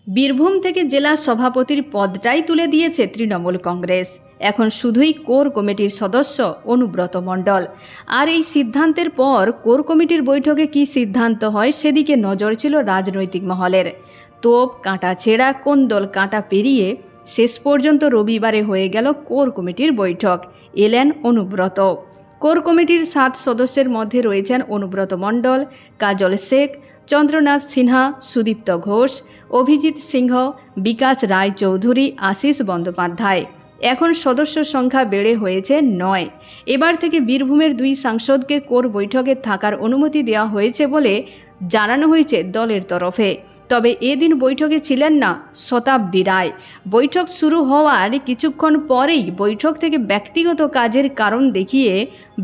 বীরভূম থেকে জেলা সভাপতির পদটাই তুলে দিয়েছে তৃণমূল কংগ্রেস। এখন শুধুই কোর কমিটির সদস্য অনুব্রত মণ্ডল। আর এই সিদ্ধান্তের পর কোর কমিটির বৈঠকে কী সিদ্ধান্ত হয় সেদিকে নজর ছিল রাজনৈতিক মহলের। তোপ কাঁটা ছেঁড়া, কোন্দল কাঁটা পেরিয়ে শেষ পর্যন্ত রবিবারে হয়ে গেল কোর কমিটির বৈঠক। এলেন অনুব্রত। কোর কমিটির 7 সদস্যের মধ্যে রয়েছেন অনুব্রত মণ্ডল, কাজল শেখ, চন্দ্রনাথ সিনহা, সুদীপ্ত ঘোষ, অভিজিৎ সিংহ, বিকাশ রায় চৌধুরী, আশিস বন্দ্যোপাধ্যায়। এখন সদস্য সংখ্যা বেড়ে হয়েছে 9। এবার থেকে বীরভূমের 2 সাংসদকে কোর বৈঠকে থাকার অনুমতি দেওয়া হয়েছে বলে জানানো হয়েছে দলের তরফে। তবে এদিন বৈঠকে ছিলেন না শতাব্দী রায়। বৈঠক শুরু হওয়ার কিছুক্ষণ পরেই বৈঠক থেকে ব্যক্তিগত কাজের কারণ দেখিয়ে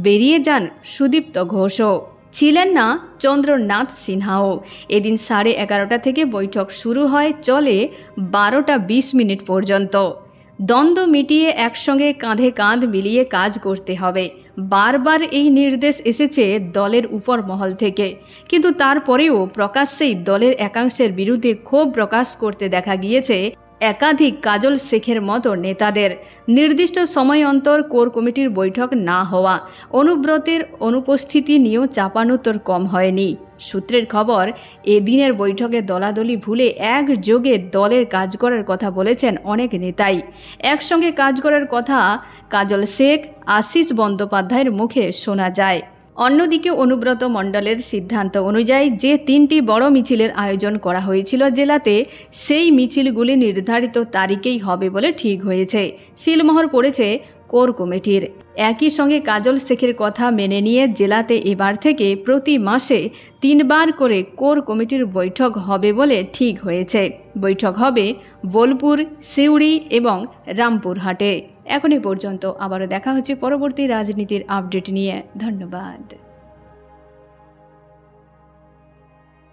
বেরিয়ে যান সুদীপ্ত ঘোষও। ছিলেন না চন্দ্রনাথ সিনহাও। এদিন 11:30 থেকে বৈঠক শুরু হয়, চলে 12:20 পর্যন্ত। দ্বন্দ্ব মিটিয়ে একসঙ্গে কাঁধে কাঁধ মিলিয়ে কাজ করতে হবে, বারবার এই নির্দেশ এসেছে দলের উপর মহল থেকে। কিন্তু তারপরেও প্রকাশ্যেই দলের একাংশের বিরুদ্ধে ক্ষোভ প্রকাশ করতে দেখা গিয়েছে একাধিক কাজল শেখের মতো নেতাদের। নির্দিষ্ট সময় অন্তর কোর কমিটির বৈঠক না হওয়া, অনুব্রতের অনুপস্থিতি নিয়েও চাপানোত্তর কম হয়নি। সূত্রের খবর, এদিনের বৈঠকে দলাদলি ভুলে একযোগে দলের কাজ করার কথা বলেছেন অনেক নেতাই। একসঙ্গে কাজ করার কথা কাজল শেখ, আশিস বন্দ্যোপাধ্যায়ের মুখে শোনা যায়। অন্যদিকে অনুব্রত মণ্ডলের সিদ্ধান্ত অনুযায়ী যে 3টি বড় মিছিলের আয়োজন করা হয়েছিল জেলাতে, সেই মিছিলগুলি নির্ধারিত তারিখেই হবে বলে ঠিক হয়েছে। সিলমোহর পড়েছে কোর কমিটির। একই সঙ্গে কাজল শেখের কথা মেনে নিয়ে জেলাতে এবার থেকে প্রতি মাসে 3 বার করে কোর কমিটির বৈঠক হবে বলে ঠিক হয়েছে। বৈঠক হবে বোলপুর, সিউড়ি এবং রামপুরহাটে। এখন এ পর্যন্ত। আবারও দেখা হচ্ছে পরবর্তী রাজনীতির আপডেট নিয়ে। ধন্যবাদ।